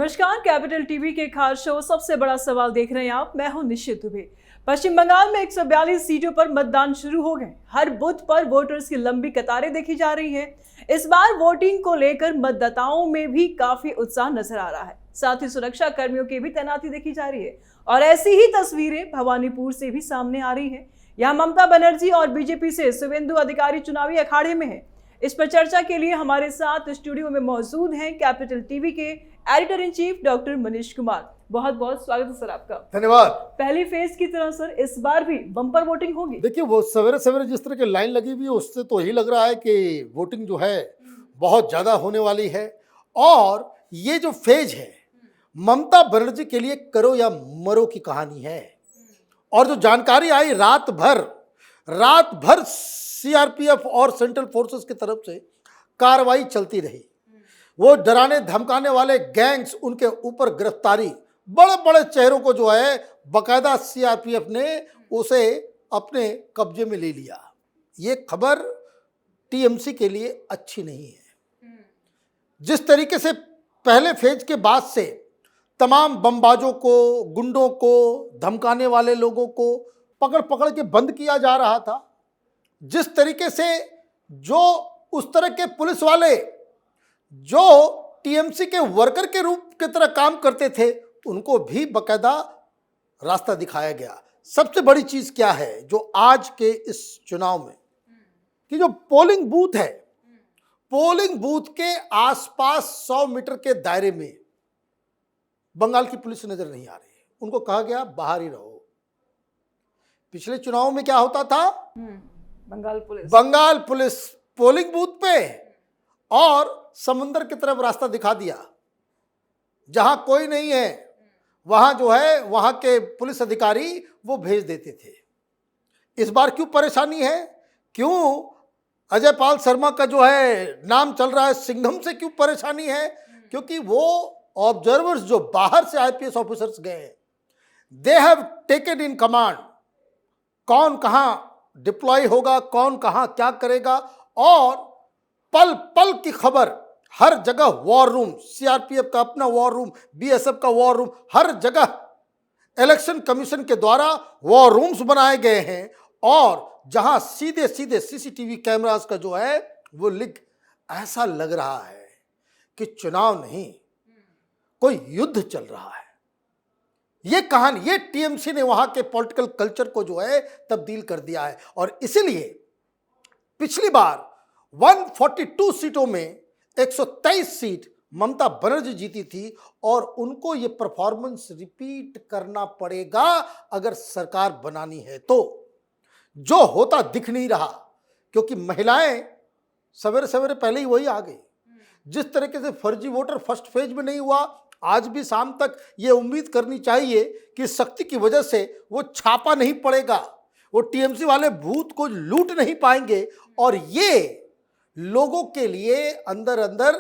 नमस्कार, capital TV के खास शो सबसे बड़ा सवाल देख रहे हैं आप। मैं हूं निश्चित दुबे। पश्चिम बंगाल में 142 सीटों पर मतदान शुरू हो गए। हर बूथ पर वोटर्स की लंबी कतारें देखी जा रही है। इस बार वोटिंग को लेकर मतदाताओं में भी काफी उत्साह नजर आ रहा है। साथ ही सुरक्षा कर्मियों की भी तैनाती देखी जा रही है और ऐसी ही तस्वीरें भवानीपुर से भी सामने आ रही है। यहाँ ममता बनर्जी और बीजेपी से शुभेंदु अधिकारी चुनावी अखाड़े में है। इस पर चर्चा के लिए हमारे साथ स्टूडियो में मौजूद हैं कैपिटल टीवी के editor in chief doctor Manish Kumar. बहुत बहुत स्वागत है सर आपका। धन्यवाद। पहली फेज की तरह सर इस बार भी बम्पर वोटिंग होगी। देखिए, वो सवेरे सवेरे जिस तरह की लाइन लगी हुई है उससे तो यही लग रहा है कि वोटिंग जो है बहुत ज्यादा होने वाली है। और ये जो फेज है ममता बनर्जी के लिए करो या मरो की कहानी है। और जो जानकारी आई रात भर सीआरपीएफ और सेंट्रल फोर्सेस की तरफ से कार्रवाई चलती रही। वो डराने धमकाने वाले गैंग्स, उनके ऊपर गिरफ्तारी, बड़े बड़े चेहरों को जो है बकायदा सीआरपीएफ ने उसे अपने कब्जे में ले लिया। ये खबर टीएमसी के लिए अच्छी नहीं है। जिस तरीके से पहले फेज के बाद से तमाम बमबाजों को, गुंडों को, धमकाने वाले लोगों को पकड़ पकड़ के बंद किया जा रहा था, जिस तरीके से जो उस तरह के पुलिस वाले जो टीएमसी के वर्कर के रूप की तरह काम करते थे उनको भी बकायदा रास्ता दिखाया गया। सबसे बड़ी चीज क्या है जो आज के इस चुनाव में कि जो पोलिंग बूथ है, पोलिंग बूथ के आसपास 100 मीटर के दायरे में बंगाल की पुलिस नजर नहीं आ रही है। उनको कहा गया बाहर ही रहो। पिछले चुनाव में क्या होता था, बंगाल पुलिस पोलिंग बूथ पे और समुंदर की तरफ रास्ता दिखा दिया। जहां कोई नहीं है वहां जो है वहां के पुलिस अधिकारी वो भेज देते थे। इस बार क्यों परेशानी है, क्यों अजय पाल शर्मा का जो है नाम चल रहा है सिंघम से क्यों परेशानी है? क्योंकि वो ऑब्जर्वर्स जो बाहर से आईपीएस ऑफिसर्स गए हैं, they have taken in command. कौन कहां डिप्लॉय होगा, कौन कहां क्या करेगा, और पल पल की खबर, हर जगह वॉर रूम, सीआरपीएफ का अपना वॉर रूम, बीएसएफ का वॉर रूम, हर जगह इलेक्शन कमीशन के द्वारा वॉर रूम्स बनाए गए हैं। और जहां सीधे सीधे सीसीटीवी कैमरास का जो है वो लिंक, ऐसा लग रहा है कि चुनाव नहीं कोई युद्ध चल रहा है। ये कहानी, ये टीएमसी ने वहां के पॉलिटिकल कल्चर को जो है तब्दील कर दिया है। और इसीलिए पिछली बार 142 सीटों में 123 सीट ममता बनर्जी जीती थी और उनको ये परफॉर्मेंस रिपीट करना पड़ेगा अगर सरकार बनानी है तो। जो होता दिख नहीं रहा, क्योंकि महिलाएं सवेरे सवेरे पहले ही वही आ गई। जिस तरीके से फर्जी वोटर फर्स्ट फेज में नहीं हुआ, आज भी शाम तक ये उम्मीद करनी चाहिए कि शक्ति की वजह से वो छापा नहीं पड़ेगा, वो टीएमसी वाले बूथ को लूट नहीं पाएंगे। और ये लोगों के लिए अंदर अंदर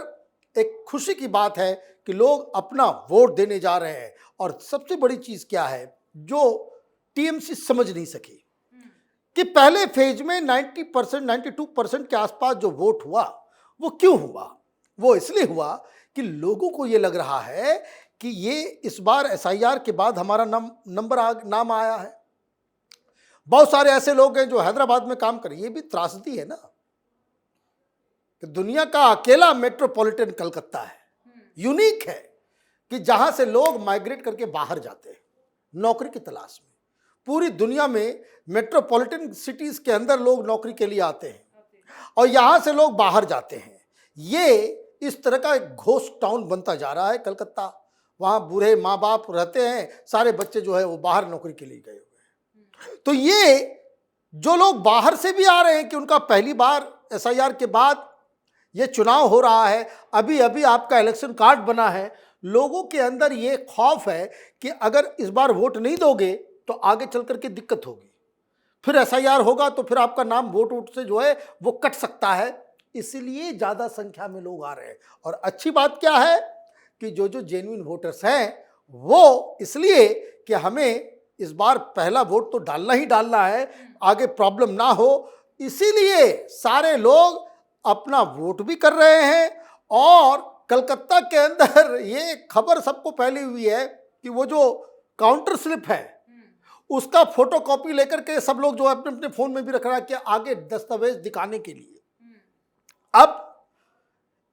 एक खुशी की बात है कि लोग अपना वोट देने जा रहे हैं। और सबसे बड़ी चीज क्या है जो टीएमसी समझ नहीं सकी कि पहले फेज में 90%, 92% के आसपास जो वोट हुआ वो क्यों हुआ? वो इसलिए हुआ कि लोगों को ये लग रहा है कि ये इस बार एसआईआर के बाद हमारा नाम आया है। बहुत सारे ऐसे लोग हैं जो हैदराबाद में काम करें। ये भी त्रासदी है ना कि दुनिया का अकेला मेट्रोपॉलिटन कलकत्ता है, यूनिक है, कि जहां से लोग माइग्रेट करके बाहर जाते हैं नौकरी की तलाश में। पूरी दुनिया में मेट्रोपॉलिटन सिटीज के अंदर लोग नौकरी के लिए आते हैं और यहां से लोग बाहर जाते हैं। ये इस तरह का एक घोस्ट टाउन बनता जा रहा है कलकत्ता। वहां बूढ़े माँ बाप रहते हैं, सारे बच्चे जो है वो बाहर नौकरी के लिए गए हुए हैं। तो ये जो लोग बाहर से भी आ रहे हैं कि उनका पहली बार एसआईआर के बाद ये चुनाव हो रहा है, अभी अभी आपका इलेक्शन कार्ड बना है, लोगों के अंदर ये खौफ है कि अगर इस बार वोट नहीं दोगे तो आगे चल करके दिक्कत होगी, फिर एसआईआर होगा तो फिर आपका नाम वोट से जो है वो कट सकता है। इसलिए ज्यादा संख्या में लोग आ रहे हैं। और अच्छी बात क्या है कि जो जेन्युइन वोटर्स हैं वो इसलिए कि हमें इस बार पहला वोट तो डालना ही डालना है, आगे प्रॉब्लम ना हो, इसीलिए सारे लोग अपना वोट भी कर रहे हैं और कलकत्ता के अंदर ये खबर सबको फैली हुई है कि वो जो काउंटर स्लिप है उसका फोटोकॉपी लेकर के सब लोग जो अपने अपने फोन में भी रख रहा है कि आगे दस्तावेज दिखाने के लिए। अब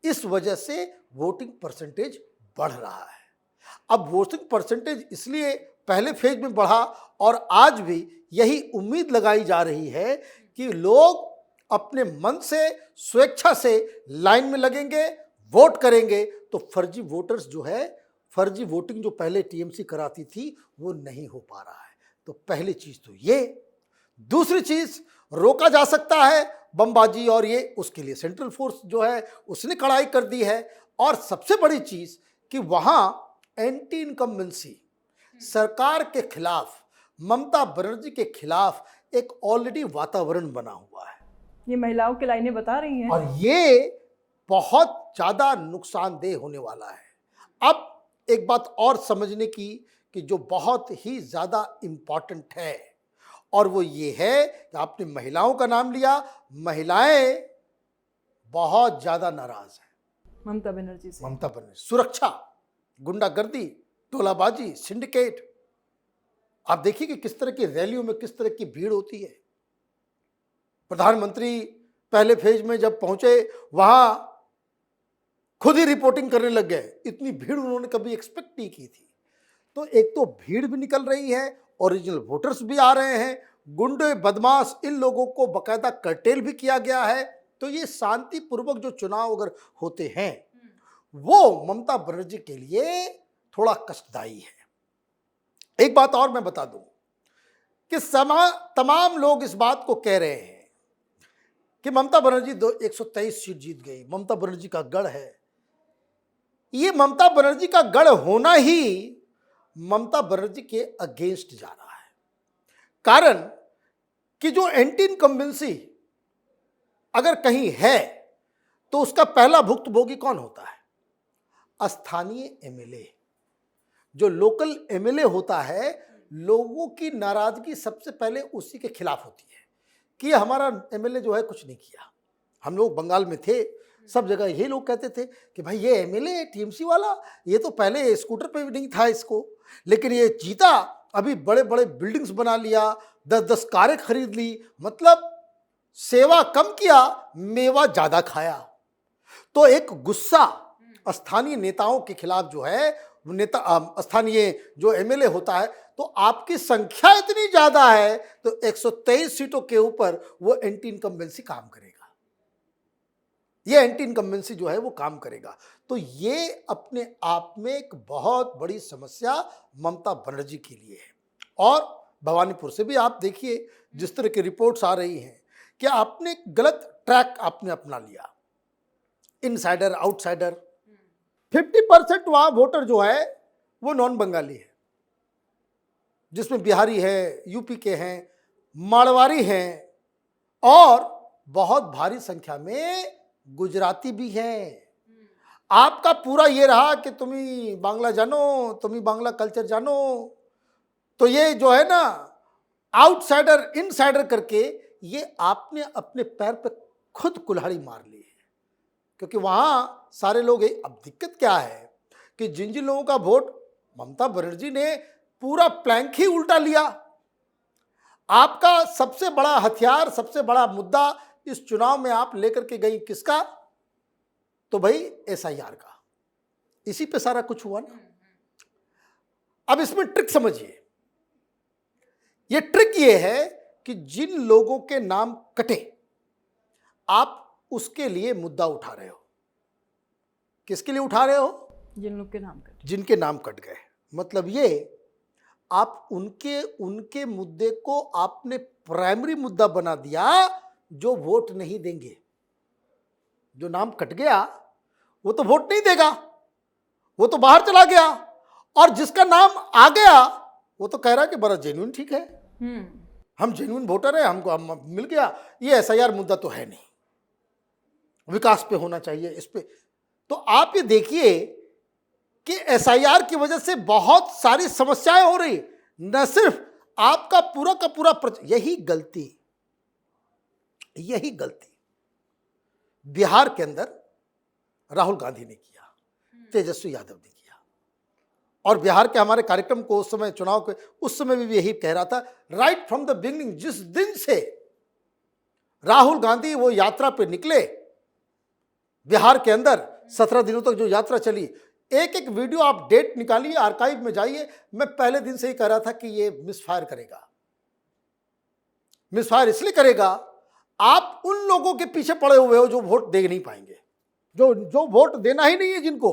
इस वजह से वोटिंग परसेंटेज बढ़ रहा है। अब वोटिंग परसेंटेज इसलिए पहले फेज में बढ़ा और आज भी यही उम्मीद लगाई जा रही है कि लोग अपने मन से स्वेच्छा से लाइन में लगेंगे, वोट करेंगे, तो फर्जी वोटर्स जो है, फर्जी वोटिंग जो पहले टीएमसी कराती थी वो नहीं हो पा रहा है। तो पहली चीज तो ये। दूसरी चीज, रोका जा सकता है बमबाजी और ये, उसके लिए सेंट्रल फोर्स जो है उसने कड़ाई कर दी है। और सबसे बड़ी चीज कि वहां एंटी इनकम्बेंसी सरकार के खिलाफ, ममता बनर्जी के खिलाफ एक ऑलरेडी वातावरण बना हुआ है। ये महिलाओं की लाइनें बता रही हैं। और ये बहुत ज्यादा नुकसानदेह होने वाला है। अब एक बात और समझने की कि जो बहुत ही ज्यादा इंपॉर्टेंट है, और वो ये है कि आपने महिलाओं का नाम लिया, महिलाएं बहुत ज्यादा नाराज हैं ममता बनर्जी से। ममता बनर्जी, सुरक्षा, गुंडागर्दी, टोलाबाजी, सिंडिकेट। आप देखिए कि किस तरह की रैलियों में किस तरह की भीड़ होती है। प्रधानमंत्री पहले फेज में जब पहुंचे वहां खुद ही रिपोर्टिंग करने लग गए। इतनी भीड़ उन्होंने कभी एक्सपेक्ट नहीं की थी। तो एक तो भीड़ भी निकल रही है, ओरिजिनल वोटर्स भी आ रहे हैं, गुंडे बदमाश इन लोगों को बकायदा कर्टेल भी किया गया है। तो ये शांतिपूर्वक जो चुनाव अगर होते हैं वो ममता बनर्जी के लिए थोड़ा कष्टदायी है। एक बात और मैं बता दूं कि तमाम लोग इस बात को कह रहे हैं कि ममता बनर्जी 123 सीट जीत गई, ममता बनर्जी का गढ़ है। ये ममता बनर्जी का गढ़ होना ही ममता बनर्जी के अगेंस्ट जा रहा है। कारण कि जो एंटी इनकम्बेंसी अगर कहीं है तो उसका पहला भुक्तभोगी कौन होता है? स्थानीय एमएलए। जो लोकल एमएलए होता है, लोगों की नाराजगी सबसे पहले उसी के खिलाफ होती है कि हमारा एमएलए जो है कुछ नहीं किया। हम लोग बंगाल में थे, सब जगह ये लोग कहते थे कि भाई ये एमएलए टीएमसी वाला, ये तो पहले स्कूटर पे भी नहीं था इसको, लेकिन ये जीता, अभी बड़े बड़े बिल्डिंग्स बना लिया, 10-10 कारें खरीद ली, मतलब सेवा कम किया, मेवा ज्यादा खाया। तो एक गुस्सा स्थानीय नेताओं के खिलाफ जो है, नेता स्थानीय जो एमएलए होता है, तो आपकी संख्या इतनी ज्यादा है तो 123 सीटों के ऊपर वो एंटी इनकम्बेंसी काम करेगा। ये एंटी इनकम्बेंसी जो है वो काम करेगा। तो ये अपने आप में एक बहुत बड़ी समस्या ममता बनर्जी के लिए है। और भवानीपुर से भी आप देखिए जिस तरह की रिपोर्ट्स आ रही हैं कि आपने गलत ट्रैक आपने अपना लिया, इनसाइडर आउटसाइडर। 50% वहां वोटर जो है वो नॉन बंगाली है, जिसमें बिहारी है, यूपी के हैं, मारवाड़ी हैं और बहुत भारी संख्या में गुजराती भी हैं। आपका पूरा ये रहा कि तुम ही बांग्ला जानो, तुम ही बांग्ला कल्चर जानो। तो ये जो है ना आउटसाइडर इनसाइडर करके ये आपने अपने पैर पे खुद कुल्हाड़ी मार ली है। क्योंकि वहां सारे लोग, अब दिक्कत क्या है कि जिन जिन लोगों का वोट ममता बनर्जी ने पूरा प्लैंक ही उल्टा लिया। आपका सबसे बड़ा हथियार, सबसे बड़ा मुद्दा इस चुनाव में आप लेकर के गई किसका? तो भाई एसआईआर का। इसी पे सारा कुछ हुआ ना। अब इसमें ट्रिक समझिए। ये ट्रिक ये है कि जिन लोगों के नाम कटे आप उसके लिए मुद्दा उठा रहे हो। किसके लिए उठा रहे हो? जिन लोग के नाम कटे, जिनके नाम कट गए। मतलब ये आप उनके मुद्दे को आपने प्राइमरी मुद्दा बना दिया, जो वोट नहीं देंगे। जो नाम कट गया वो तो वोट नहीं देगा, वो तो बाहर चला गया। और जिसका नाम आ गया वो तो कह रहा है कि बड़ा जेन्युइन, ठीक है, हम जेन्युइन वोटर है, हमको हम मिल गया। ये एसआईआर मुद्दा तो है नहीं, विकास पे होना चाहिए इस पे। तो आप ये देखिए कि एसआईआर की वजह से बहुत सारी समस्याएं हो रही। न सिर्फ आपका पूरा का पूरा यही गलती बिहार के अंदर राहुल गांधी ने किया। तेजस्वी यादव ने किया। और बिहार के हमारे कार्यक्रम को उस समय चुनाव के उस समय भी यही कह रहा था, राइट फ्रॉम द बिगिनिंग, जिस दिन से राहुल गांधी वो यात्रा पे निकले बिहार के अंदर 17 दिनों तक जो यात्रा चली, एक एक वीडियो आप डेट निकालिए, आर्काइव में जाइए। मैं पहले दिन से ही कह रहा था कि ये मिसफायर करेगा। मिसफायर इसलिए करेगा, आप उन लोगों के पीछे पड़े हुए हो जो वोट दे नहीं पाएंगे, जो वोट देना ही नहीं है जिनको,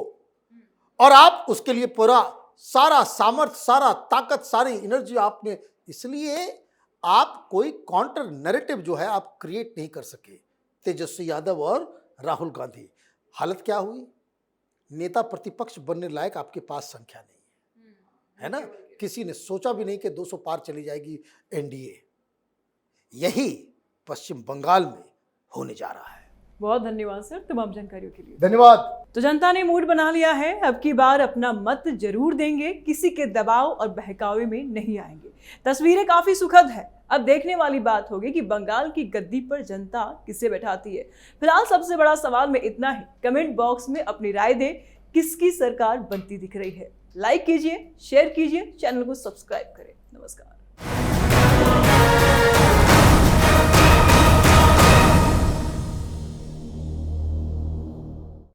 और आप उसके लिए पूरा सारा सामर्थ्य, सारा ताकत, सारी एनर्जी आपने, इसलिए आप कोई काउंटर नैरेटिव जो है आप क्रिएट नहीं कर सके। तेजस्वी यादव और राहुल गांधी, हालत क्या हुई, नेता प्रतिपक्ष बनने लायक आपके पास संख्या नहीं है ना। किसी ने सोचा भी नहीं कि 200 पार चली जाएगी एनडीए। यही पश्चिम बंगाल में होने जा रहा है। बहुत धन्यवाद सर तमाम जानकारियों के लिए। धन्यवाद। तो जनता ने मूड बना लिया है, अब की बार अपना मत जरूर देंगे, किसी के दबाव और बहकावे में नहीं आएंगे। तस्वीरें काफी सुखद है। अब देखने वाली बात होगी कि बंगाल की गद्दी पर जनता किसे बैठाती है। फिलहाल सबसे बड़ा सवाल में इतना ही। कमेंट बॉक्स में अपनी राय दें, किसकी सरकार बनती दिख रही है। लाइक कीजिए, शेयर कीजिए, चैनल को सब्सक्राइब करें। नमस्कार।